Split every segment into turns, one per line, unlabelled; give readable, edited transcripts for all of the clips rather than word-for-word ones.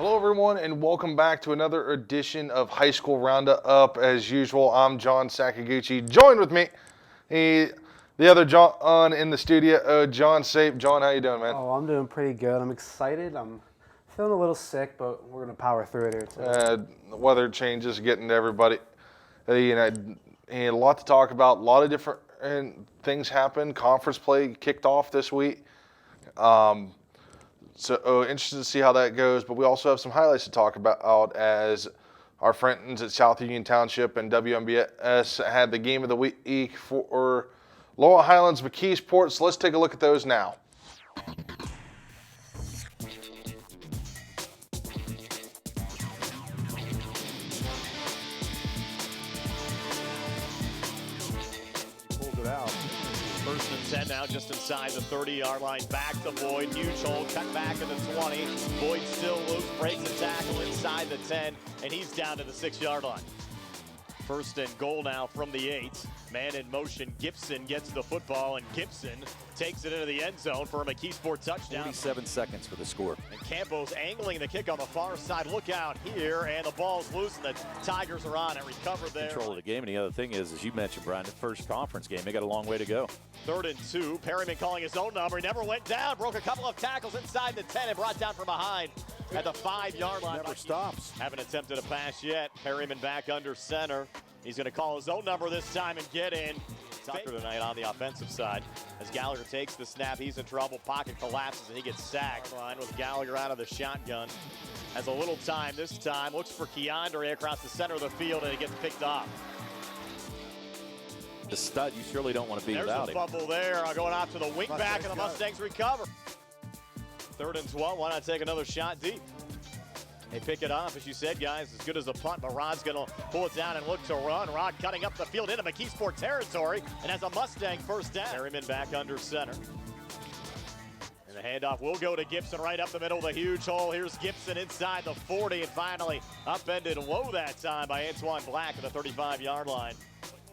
Hello, everyone, and welcome back to another edition of High School Roundup. As usual, I'm John Sakaguchi. Joined with me, the other John in the studio, John Sape. John, how you doing, man?
Oh, I'm doing pretty good. I'm excited. I'm feeling a little sick, but we're going to power through it here today.
The weather changes getting to everybody. A lot to talk about. A lot of different things happened. Conference play kicked off this week. So interested to see how that goes, but we also have some highlights to talk about as our friends at South Union Township and WMBS had the game of the week for Laurel Highlands McKeesport. So let's take a look at those now.
Pulls it out. First and 10 now, just inside the 30-yard line. Back to Boyd. Huge hole. Cut back to the 20. Boyd still loose. Breaks the tackle inside the 10. And he's down to the 6-yard line. First and goal now from the 8. Man in motion. Gibson gets the football, and Gibson takes it into the end zone for a McKeesport touchdown.
47 seconds for the score.
And Campos angling the kick on the far side. Look out here, and the ball's loose, and the Tigers are on it. Recovered there.
Control of the game, and the other thing is, as you mentioned, Brian, the first conference game, they got a long way to go.
3rd and 2. Perryman calling his own number. He never went down. Broke a couple of tackles inside the 10 and brought down from behind at the 5-yard line.
Never stops.
Haven't attempted a pass yet. Perryman back under center. He's going to call his own number this time and get in. Tucker tonight on the offensive side. As Gallagher takes the snap, he's in trouble. Pocket collapses and he gets sacked. Line with Gallagher out of the shotgun. Has a little time this time. Looks for Keandre across the center of the field, and he gets picked off.
The stud, you surely don't want to be without him.
There's a fumble there. Going out to the wing back, and the Mustangs recover. 3rd and 12. Why not take another shot deep? They pick it off, as you said, guys, as good as a punt, but Rod's going to pull it down and look to run. Rod cutting up the field into McKeesport territory and has a Mustang first down. Perryman back under center. And the handoff will go to Gibson right up the middle of the huge hole. Here's Gibson inside the 40 and finally upended low that time by Antoine Black at the 35-yard line.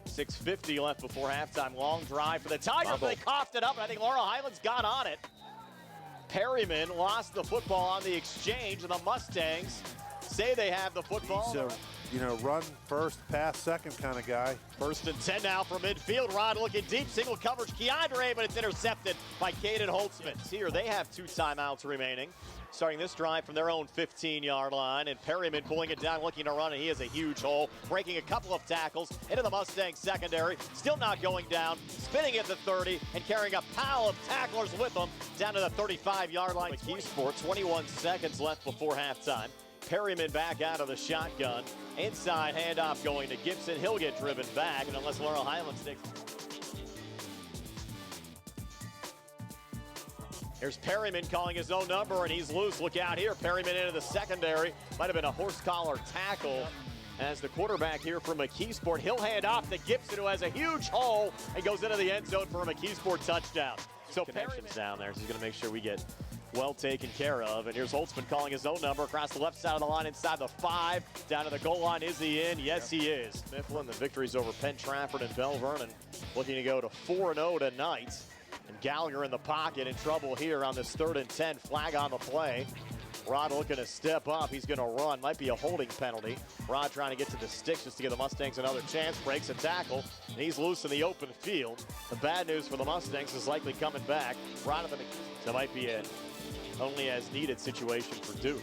6:50 left before halftime. Long drive for the Tigers. They coughed it up, and I think Laurel Highlands got on it. Perryman lost the football on the exchange, and the Mustangs say they have the football.
He's a, run first, pass second kind of guy.
1st and 10 now from midfield. Rod looking deep, single coverage. Keandre, but it's intercepted by Caden Holtzman. Here, they have 2 timeouts remaining. Starting this drive from their own 15-yard line, and Perryman pulling it down, looking to run, and he has a huge hole, breaking a couple of tackles into the Mustang secondary, still not going down, spinning at the 30, and carrying a pile of tacklers with him down to the 35-yard line. McKeesport, 21 seconds left before halftime. Perryman back out of the shotgun. Inside handoff going to Gibson. He'll get driven back, and unless Laurel Highlands takes. Here's Perryman calling his own number, and he's loose. Look out here. Perryman into the secondary. Might have been a horse collar tackle. As the quarterback here for McKeesport, he'll hand off to Gibson, who has a huge hole and goes into the end zone for a McKeesport touchdown. So Perryman's down there, so he's going to make sure we get well taken care of. And here's Holtzman calling his own number across the left side of the line inside the 5. Down to the goal line. Is he in? Yes, he is. Mifflin, the victories over Penn Trafford and Belle Vernon, looking to go to 4-0 tonight. And Gallagher in the pocket, in trouble here on this 3rd and 10. Flag on the play. Rod looking to step up. He's going to run. Might be a holding penalty. Rod trying to get to the sticks just to give the Mustangs another chance. Breaks a tackle, and he's loose in the open field. The bad news for the Mustangs is likely coming back. Rod at the that might be a only as needed situation for Duke.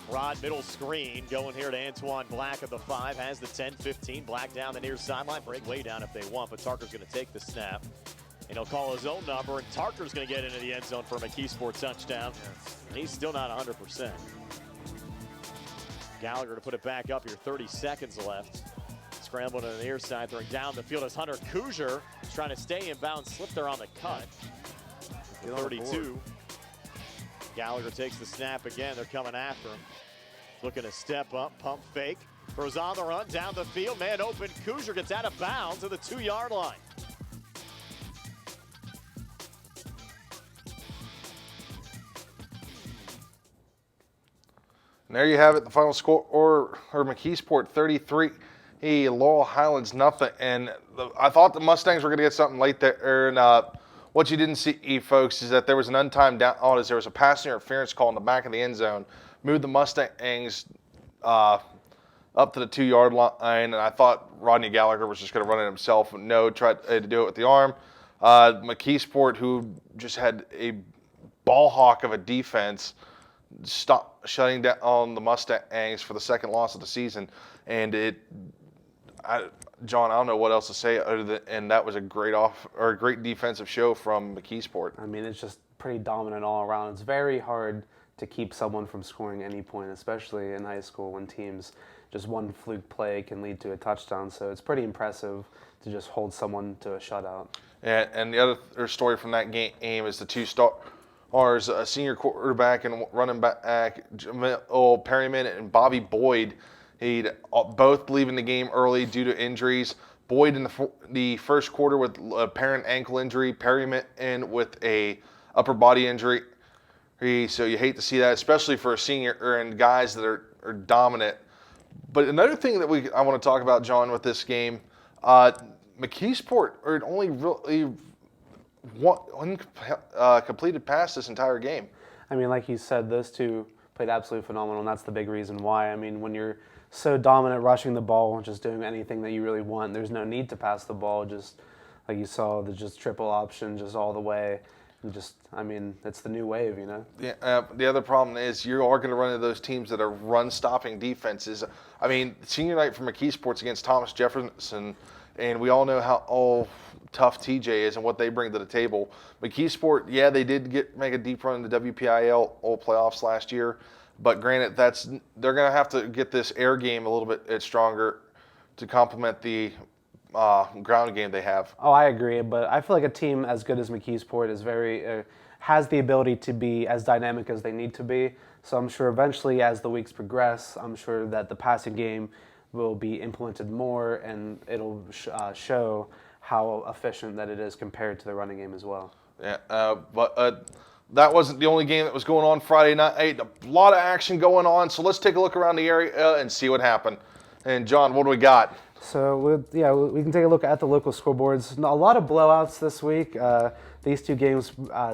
Rod middle screen going here to Antoine Black at the 5. Has the 10-15. Black down the near sideline. Break way down if they want, but Tarker's going to take the snap. And he'll call his own number, and Tarker's going to get into the end zone for a McKeesport touchdown. And he's still not 100%. Gallagher to put it back up here, 30 seconds left. Scrambling to the near side, throwing down the field as Hunter Kuzier is trying to stay in bounds, slipped there on the cut. 32. Gallagher takes the snap again. They're coming after him. Looking to step up, pump fake. Throws on the run, down the field. Man open, Kuzier gets out of bounds to the 2-yard line.
And there you have it, the final score, or McKeesport 33, Laurel Highlands nothing. And I thought the Mustangs were going to get something late there, and what you didn't see, folks, is that there was an untimed down as there was a pass interference call in the back of the end zone, moved the Mustangs up to the 2-yard line, and I thought Rodney Gallagher was just going to run it himself. No, tried to do it with the arm. McKeesport, who just had a ball hawk of a defense, stopped shutting down the Mustangs for the second loss of the season. And John, I don't know what else to say other than, and that was a great defensive show from McKeesport.
I mean, it's just pretty dominant all around. It's very hard to keep someone from scoring any point, especially in high school when teams just one fluke play can lead to a touchdown. So it's pretty impressive to just hold someone to a shutout.
And the other story from that game is the two stars, a senior quarterback and running back, Perryman and Bobby Boyd. He'd both leaving the game early due to injuries. Boyd in the first quarter with a apparent ankle injury, Perryman with a upper body injury. So you hate to see that, especially for a senior and guys that are dominant. But another thing that I want to talk about, John, with this game, McKeesport only really one completed pass this entire game.
I mean, like you said, those two played absolutely phenomenal, and that's the big reason why. I mean, when you're so dominant rushing the ball, just doing anything that you really want, there's no need to pass the ball. Just like you saw, the just triple option just all the way. I mean, it's the new wave, you know?
Yeah. The other problem is you are going to run into those teams that are run-stopping defenses. I mean, senior night for McKeesport's against Thomas Jefferson, and we all know how tough TJ is and what they bring to the table. McKeesport, yeah, they did make a deep run in the WPIL playoffs last year, but granted, they're going to have to get this air game a little bit stronger to complement the ground game they have.
Oh, I agree, but I feel like a team as good as McKeesport is has the ability to be as dynamic as they need to be. So I'm sure eventually, as the weeks progress, I'm sure that the passing game will be implemented more, and it'll show how efficient that it is compared to the running game as well.
Yeah, but that wasn't the only game that was going on Friday night. A lot of action going on, so let's take a look around the area and see what happened. And John, what do we got?
So we can take a look at the local scoreboards. A lot of blowouts this week. These two games,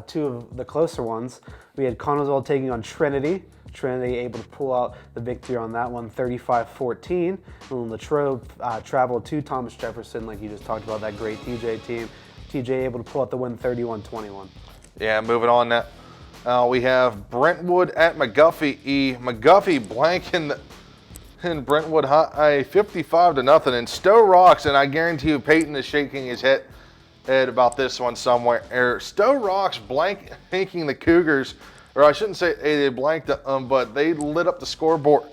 two of the closer ones. We had Connellsville taking on Trinity. Trinity able to pull out the victory on that one, 35-14. And Latrobe traveled to Thomas Jefferson, like you just talked about, that great TJ team. TJ able to pull out the win, 31-21.
Yeah, moving on now. We have Brentwood at McGuffey. McGuffey blanking in Brentwood High 55-0. And Stowe Rocks, and I guarantee you Peyton is shaking his head about this one somewhere. Stowe Rocks blanking the Cougars, or I shouldn't say they blanked them, but they lit up the scoreboard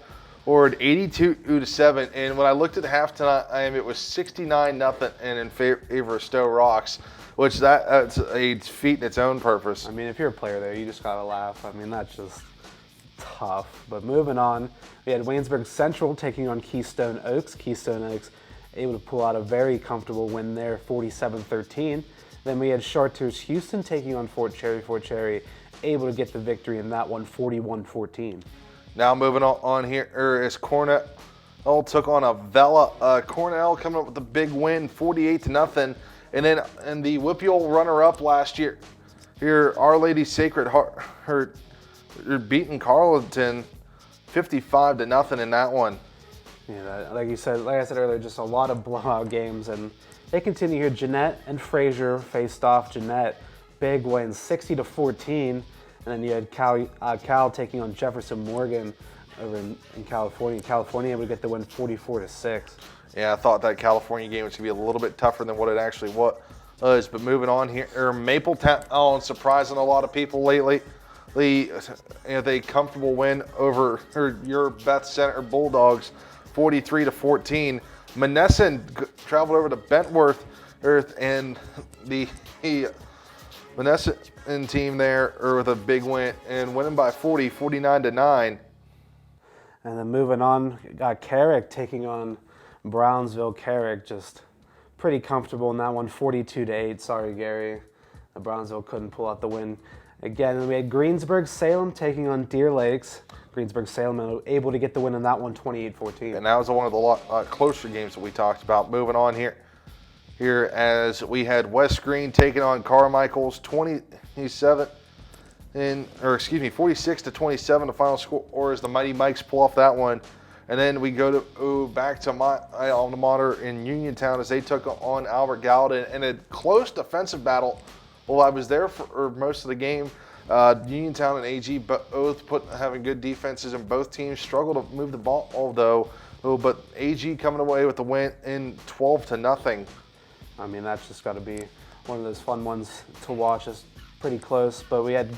82-7. And when I looked at halftime, it was 69-0 and in favor of Stowe Rocks, which that's a feat in its own purpose.
I mean, if you're a player there, you just gotta laugh. I mean, that's just tough. But moving on, we had Waynesburg Central taking on Keystone Oaks. Keystone Oaks able to pull out a very comfortable win there, 47-13. Then we had Chartreuse Houston taking on Fort Cherry. Fort Cherry able to get the victory in that one, 41-14.
Now moving on here is Cornell took on Avella. Cornell coming up with a big win, 48-0. And then in the WPIAL runner-up last year, here Our Lady Sacred Heart beating Carleton 55-0 in that one.
Yeah, like I said earlier, just a lot of blowout games, and they continue here. Jeanette and Fraser faced off. Jeanette, big win, 60-14, and then you had Cal taking on Jefferson Morgan over in California. California able to get the win, 44-6.
Yeah, I thought that California game was going to be a little bit tougher than what it actually was. But moving on here, Mapletown surprising a lot of people lately. They comfortable win over your Beth Center Bulldogs, 43-14. Monessen traveled over to Bentworth, and the Monessen team there with a big win and winning by 40, 49-9.
And then moving on, got Carrick taking on Brownsville. Carrick just pretty comfortable in that one, 42-8. Sorry, Gary. Brownsville couldn't pull out the win. Again, we had Greensburg-Salem taking on Deer Lakes. Greensburg-Salem able to get the win in that one, 28-14.
And that was one of the closer games that we talked about. Moving on here here as we had West Green taking on Carmichael's 46 to 27. The final score as the Mighty Mikes pull off that one. And then we go back to my alma mater in Uniontown as they took on Albert Gallatin in a close defensive battle. Well, I was there for most of the game. Uniontown and AG both having good defenses, and both teams struggled to move the ball, but AG coming away with the win in 12-0.
I mean, that's just got to be one of those fun ones to watch. It's pretty close, but we had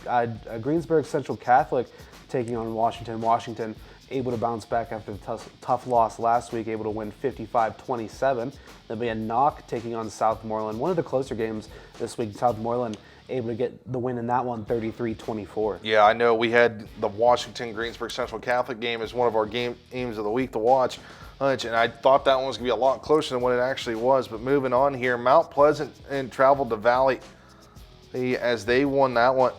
Greensburg Central Catholic taking on Washington. Washington able to bounce back after the tough loss last week, able to win 55-27. Then we had Knock taking on Southmoreland. One of the closer games this week. Southmoreland able to get the win in that one, 33-24.
Yeah, I know we had the Washington Greensburg Central Catholic game as one of our games of the week to watch. And I thought that one was going to be a lot closer than what it actually was. But moving on here, Mount Pleasant and traveled to Valley as they won that one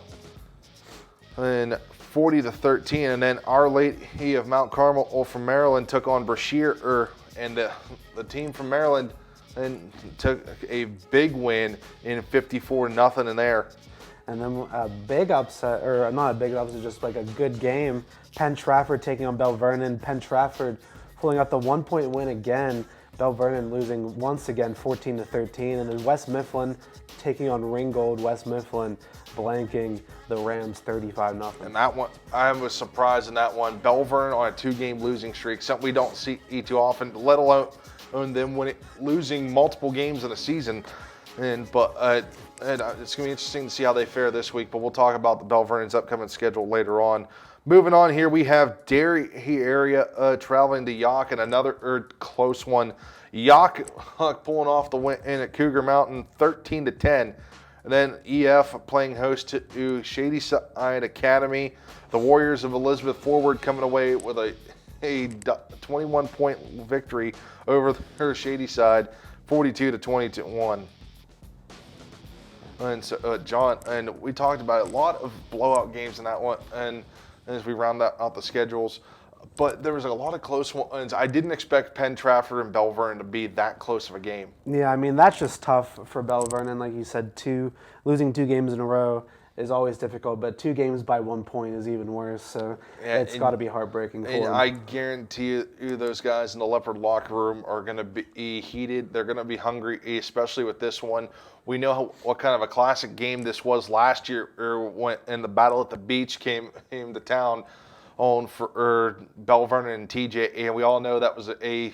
in 40-13. And then Our Lady of Mount Carmel from Maryland took on Brashear, and the team from Maryland and took a big win in 54-0 in there.
And then a big upset, or not a big upset, just like a good game. Penn Trafford taking on Belle Vernon. Penn Trafford pulling out the 1-point win again. Belle Vernon losing once again 14-13. And then West Mifflin taking on Ringgold. West Mifflin blanking the Rams 35-0.
And that one, I was surprised in that one. Belle Vernon on a 2-game losing streak, something we don't see too often, let alone them losing multiple games in a season. But it's going to be interesting to see how they fare this week. But we'll talk about the Belle Vernon's upcoming schedule later on. Moving on here, we have Derry area traveling to Yock in another close one. Yock pulling off the win at Cougar Mountain 13-10. And then EF playing host to Shadyside Academy. The Warriors of Elizabeth Forward coming away with a 21-point victory over her Shadyside, 42-21. And so, John, and we talked about a lot of blowout games in that one, and as we round out the schedules, but there was a lot of close ones. I didn't expect Penn Trafford and Belle Vernon to be that close of a game.
Yeah, I mean, that's just tough for Belle Vernon. Like you said, losing 2 games in a row is always difficult, but 2 games by 1 point is even worse. So it's got to be heartbreaking for them.
I guarantee you those guys in the Leopard locker room are going to be heated. They're going to be hungry, especially with this one. We know what kind of a classic game this was last year, when the Battle at the Beach came to town on for Belle Vernon and TJ, and we all know that was a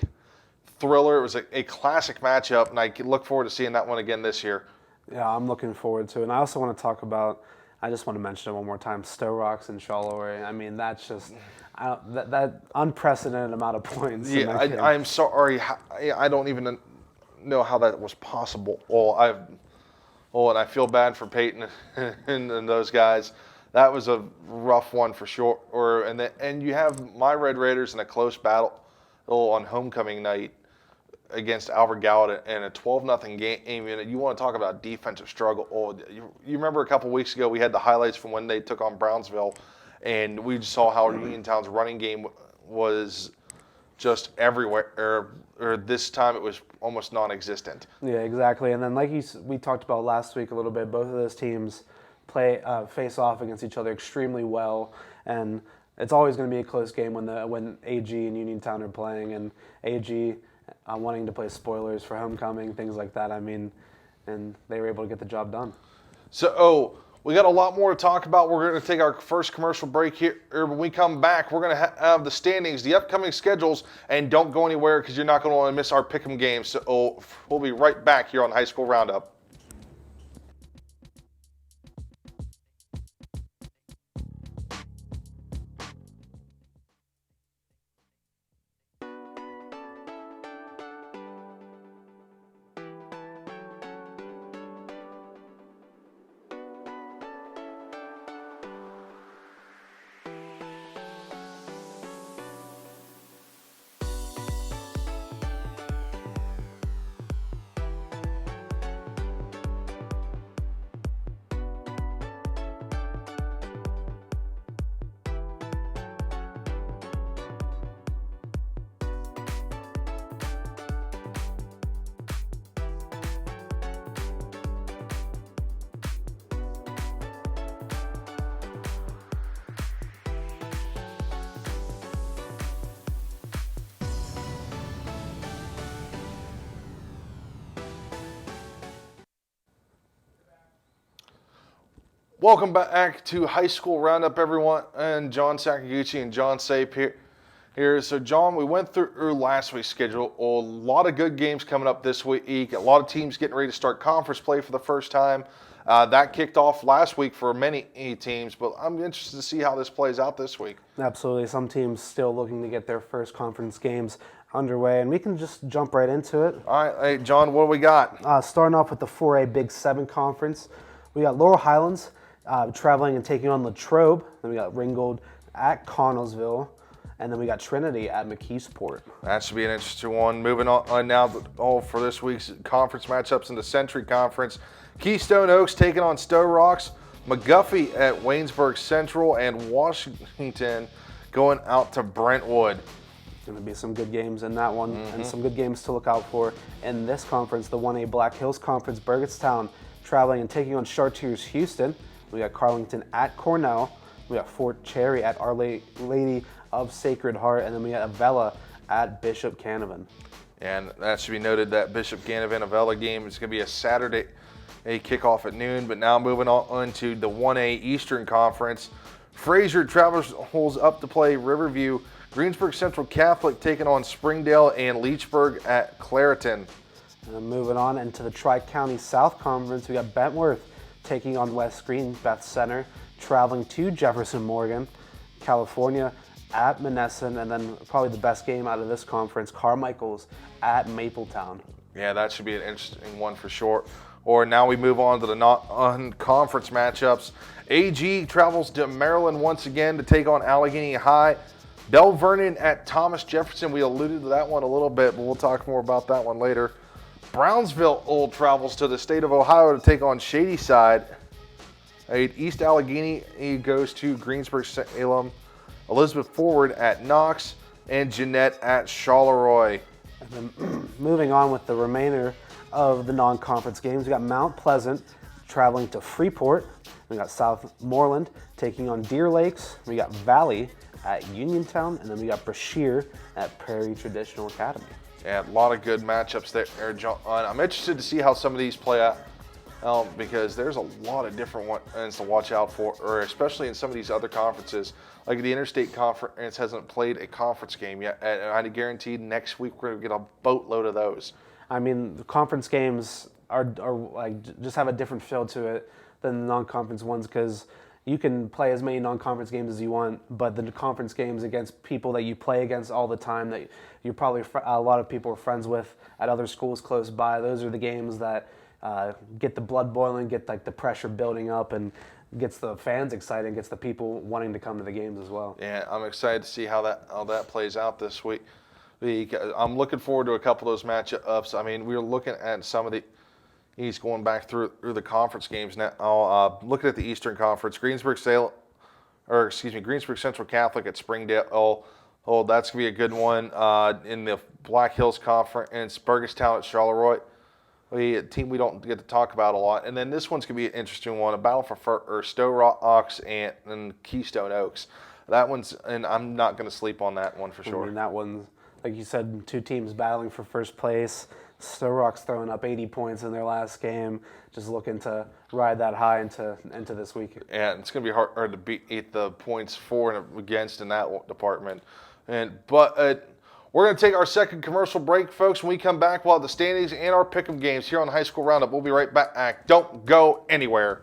thriller. It was a classic matchup, and I look forward to seeing that one again this year.
Yeah, I'm looking forward to it. And I also want to talk about, I just want to mention it one more time, Stowe Rocks and Charleroi. I mean, that's just that unprecedented amount of points.
Yeah, I'm sorry. I don't even know how that was possible. And I feel bad for Peyton and those guys. That was a rough one for sure. And you have my Red Raiders in a close battle on homecoming night against Albert Gallatin in a 12-0 game. You want to talk about defensive struggle. You remember a couple weeks ago we had the highlights from when they took on Brownsville, and we just saw how Uniontown's running game was just everywhere. Or this time it was almost non-existent.
Yeah, exactly. And then like we talked about last week a little bit, both of those teams face off against each other extremely well, and it's always going to be a close game when AG and Uniontown are playing, and AG wanting to play spoilers for homecoming, things like that. I mean, and they were able to get the job done.
So, we got a lot more to talk about. We're going to take our first commercial break here. When we come back, we're going to have the standings, the upcoming schedules, and don't go anywhere because you're not going to want to miss our pick'em games. So, we'll be right back here on High School Roundup. Welcome back to High School Roundup, everyone, and John Sakaguchi and John Sape here. So, John, we went through last week's schedule. A lot of good games coming up this week. A lot of teams getting ready to start conference play for the first time. That kicked off last week for many teams, but I'm interested to see how this plays out this week.
Absolutely. Some teams still looking to get their first conference games underway, and we can just jump right into it.
All right, hey, John, what do we got?
Starting off with the 4A Big 7 Conference, we got Laurel Highlands traveling and taking on Latrobe. Then we got Ringgold at Connellsville. And then we got Trinity at McKeesport.
That should be an interesting one. Moving on now for this week's conference matchups in the Century Conference. Keystone Oaks taking on Stowe Rocks. McGuffey at Waynesburg Central. And Washington going out to Brentwood.
Going to be some good games in that one, and some good games to look out for in this conference. The 1A Black Hills Conference, Burgettstown traveling and taking on Chartiers Houston. We got Carlington at Cornell. We got Fort Cherry at Our Lady of Sacred Heart, and then we got Avella at Bishop Canavan.
And that should be noted that Bishop Canavan Avella game is going to be a Saturday kickoff at noon. But now moving on to the 1A Eastern Conference. Fraser travels up to play Riverview. Greensburg Central Catholic taking on Springdale, and Leechburg at Clareton.
And moving on into the Tri-County South Conference, we got Bentworth taking on West Green Beth Center, traveling to Jefferson, Morgan, California at Monessen, and then probably the best game out of this conference, Carmichael's at Mapletown.
Yeah, that should be an interesting one for sure. Or now we move on to the non-conference matchups. AG travels to Maryland once again to take on Allegheny High. Belle Vernon at Thomas Jefferson. We alluded to that one a little bit, but we'll talk more about that one later. Brownsville travels to the state of Ohio to take on Shadyside. East Allegheny goes to Greensburg Salem. Elizabeth Forward at Knox, and Jeanette at Charleroi.
And then moving on with the remainder of the non-conference games, we got Mount Pleasant traveling to Freeport. We got Southmoreland taking on Deer Lakes. We got Valley at Uniontown, and then we got Brashear at Prairie Traditional Academy.
Yeah, a lot of good matchups there, John. I'm interested to see how some of these play out. Because there's a lot of different ones to watch out for, or especially in some of these other conferences. Like the Interstate Conference hasn't played a conference game yet, and I guarantee next week we're going to get a boatload of those.
I mean, the conference games are like just have a different feel to it than the non-conference ones, because you can play as many non-conference games as you want, but the conference games against people that you play against all the time, that you're probably a lot of people are friends with at other schools close by, those are the games that get the blood boiling, get like the pressure building up, and gets the fans excited, gets the people wanting to come to the games as well.
Yeah, I'm excited to see how that plays out this week. I'm looking forward to a couple of those matchups. I mean, we were looking at some of he's going back through the conference games now. Looking at the Eastern Conference, Greensburg Central Catholic at Springdale. Oh, that's gonna be a good one. In the Black Hills Conference, Burgettstown at Charleroi. A team we don't get to talk about a lot. And then this one's going to be an interesting one, a battle for Stowe Rocks and Keystone Oaks. That one's, and I'm not going to sleep on that one for sure.
I mean, that one, like you said, two teams battling for first place. Stowe Rocks throwing up 80 points in their last game, just looking to ride that high into this week.
Yeah, it's going to be hard to beat the points for and against in that department. But we're going to take our second commercial break, folks. When we come back, we'll have the standings and our pick'em games here on the High School Roundup. We'll be right back. Don't go anywhere.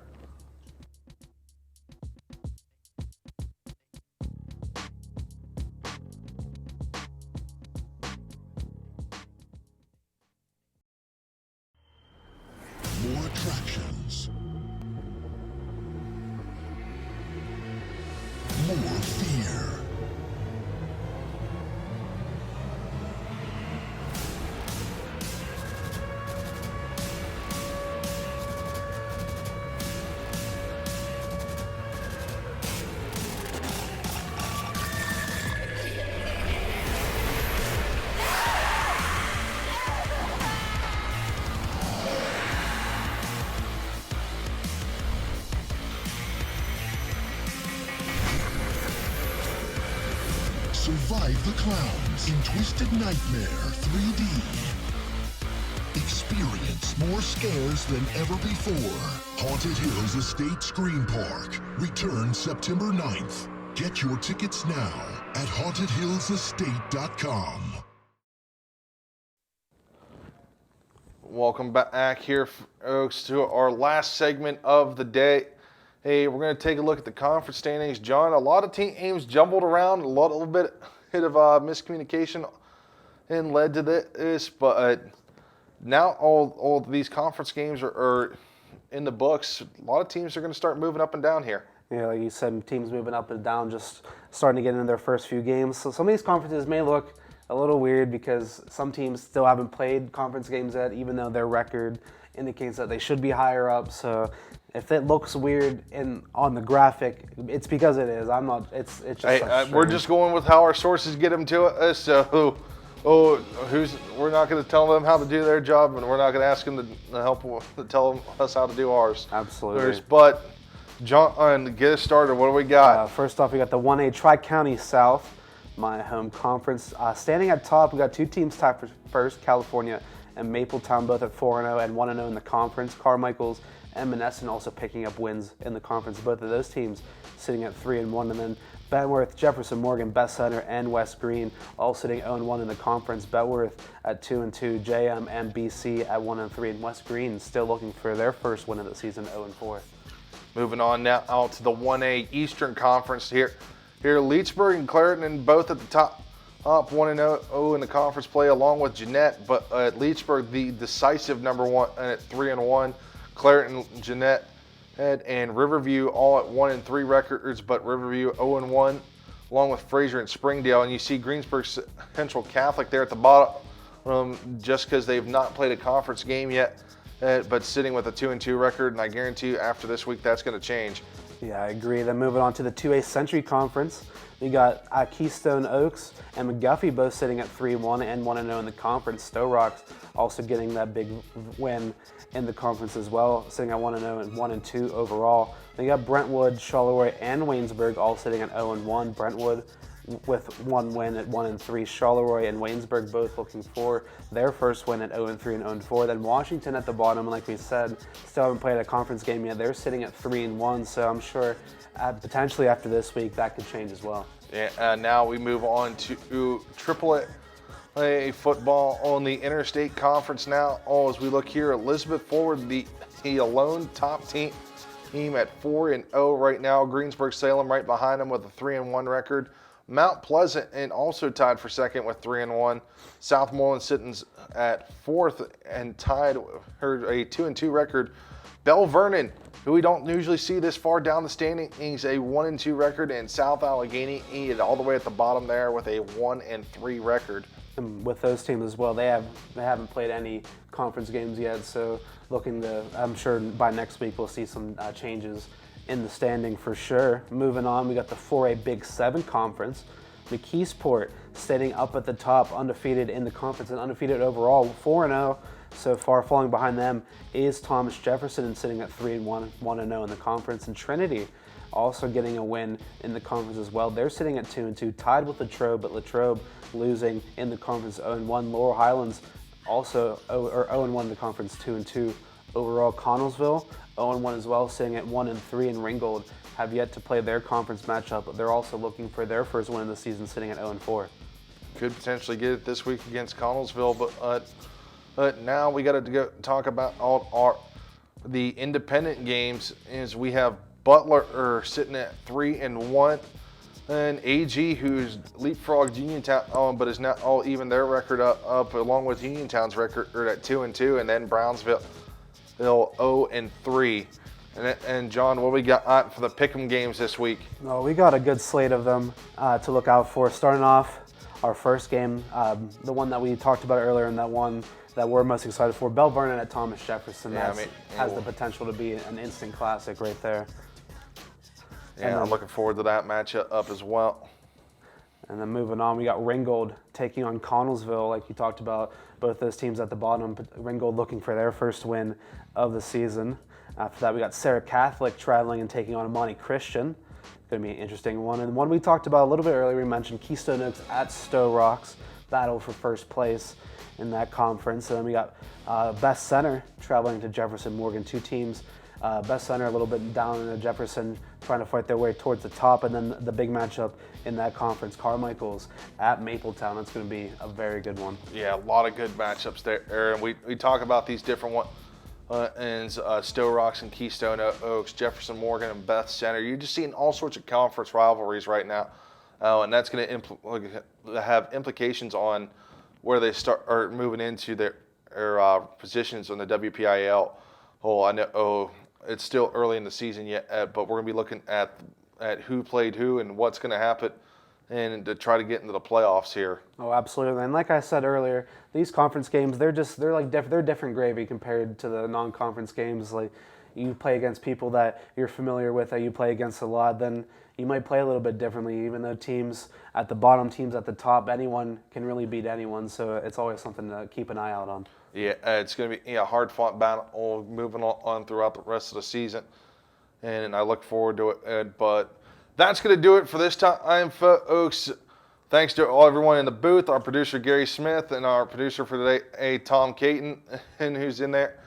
More attractions. More fear. Survive the clowns in Twisted Nightmare 3D. Experience more scares than ever before. Haunted Hills Estate Scream Park returns September 9th. Get your tickets now at hauntedhillsestate.com.
Welcome back here, folks, to our last segment of the day. Hey, we're going to take a look at the conference standings. John, a lot of teams jumbled around, a little bit of miscommunication and led to this, but now all of these conference games are in the books. A lot of teams are going to start moving up and down here.
Yeah, like you said, teams moving up and down, just starting to get into their first few games. So some of these conferences may look a little weird because some teams still haven't played conference games yet, even though their record indicates that they should be higher up. So if it looks weird on the graphic, it's because it is. I'm not. It's just.
We're just going with how our sources get them to us. So, we're not going to tell them how to do their job, and we're not going to ask them to help to tell us how to do ours.
Absolutely.
But John, get us started. What do we got?
First off, we got the 1A Tri-County South, my home conference. Standing at top, we got two teams tied for first, California and Mapletown, both at 4-0 and 1-0 in the conference. Carmichael's and Menneson also picking up wins in the conference. Both of those teams sitting at 3-1, and then Bentworth, Jefferson, Morgan, Best Center, and West Green all sitting 0-1 in the conference. Bentworth at 2-2, JM and BC at 1-3, and West Green still looking for their first win of the season, 0-4.
Moving on now out to the 1A Eastern Conference here. Leechburg and Clareton both at the top, 1-0 in the conference play, along with Jeanette. But at Leechburg, the decisive number one at 3-1. Clareton, Jeanette, and Riverview all at 1-3 records, but Riverview 0-1, along with Fraser and Springdale. And you see Greensburg Central Catholic there at the bottom, just because they've not played a conference game yet, but sitting with a 2-2 record. And I guarantee you, after this week, that's going to change.
Yeah, I agree. Then moving on to the 2A Century Conference, we got Keystone Oaks and McGuffey both sitting at 3-1 and 1-0 in the conference. Stowe Rocks also getting that big win in the conference as well, sitting at 1-0 and 1-2 overall. Then you got Brentwood, Charleroi, and Waynesburg all sitting at 0-1. Brentwood with one win at 1-3. Charleroi and Waynesburg both looking for their first win at 0-3 and 0-4. Then Washington at the bottom, like we said, still haven't played a conference game yet. They're sitting at 3-1, so I'm sure potentially after this week that could change as well.
Yeah, now we move on to AAA football on the Interstate Conference now. As we look here, Elizabeth Forward, the alone top team at 4-0 right now. Greensburg-Salem right behind them with a 3-1 record. Mount Pleasant and also tied for second with 3-1. Southmoreland sitting at fourth and tied a 2-2 record. Belle Vernon, who we don't usually see this far down the standings, a 1-2 record, and South Allegheny all the way at the bottom there with a 1-3 record.
And with those teams as well, they haven't played any conference games yet, so I'm sure by next week we'll see some changes in the standing for sure. Moving on, we got the 4A Big 7 Conference. McKeesport sitting up at the top, undefeated in the conference and undefeated overall, 4-0 so far. Falling behind them is Thomas Jefferson and sitting at 3-1, 1-0 in the conference. And Trinity also getting a win in the conference as well. They're sitting at 2-2, tied with Latrobe, but Latrobe losing in the conference 0-1. Laurel Highlands also 0-1 in the conference, 2-2 overall. Connellsville 0-1 as well, sitting at 1-3, and Ringgold have yet to play their conference matchup, but they're also looking for their first win of the season, sitting at 0-4.
Could potentially get it this week against Connellsville, but now we got to go talk about the independent games. Is we have Butler sitting at 3-1, and AG, who's leapfrogged Uniontown, but is now all even their record up along with Uniontown's record at 2-2, and then Brownsville 0-3. And John, what we got for the Pick'em games this week?
Well, we got a good slate of them to look out for. Starting off our first game, the one that we talked about earlier, and that one that we're most excited for, Belle Vernon at Thomas Jefferson. Has the potential to be an instant classic right there.
Yeah, I'm looking forward to that matchup up as well.
And then moving on, we got Ringgold taking on Connellsville, like you talked about. Both those teams at the bottom. Ringgold looking for their first win of the season. After that, we got Sarah Catholic traveling and taking on Amani Christian. Going to be an interesting one. And one we talked about a little bit earlier, we mentioned Keystone Oaks at Stowe Rocks, battle for first place in that conference. And then we got Best Center traveling to Jefferson Morgan, 2 teams. Best Center a little bit down in Jefferson, trying to fight their way towards the top. And then the big matchup in that conference, Carmichael's at Mapletown. That's going to be a very good one.
Yeah, a lot of good matchups there. And we talk about these different ones. Stowe Rocks and Keystone Oaks, Jefferson Morgan and Beth Center. You're just seeing all sorts of conference rivalries right now. And that's going to have implications on where they start or moving into their positions on the WPIL. I know it's still early in the season yet, but we're going to be looking at who played who and what's going to happen, and to try to get into the playoffs here.
Oh, absolutely. And like I said earlier, these conference games, they're different gravy compared to the non-conference games. Like, you play against people that you're familiar with, that you play against a lot, then you might play a little bit differently. Even though teams at the bottom, teams at the top, anyone can really beat anyone. So it's always something to keep an eye out on.
Yeah, it's going to be a hard-fought battle moving on throughout the rest of the season, and I look forward to it. But that's going to do it for this time, folks. Thanks to everyone in the booth, our producer Gary Smith, and our producer for today, Tom Caton, and who's in there.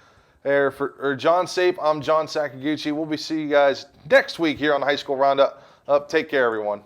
For John Sape, I'm John Sakaguchi. We'll be seeing you guys next week here on High School Roundup. Take care, everyone.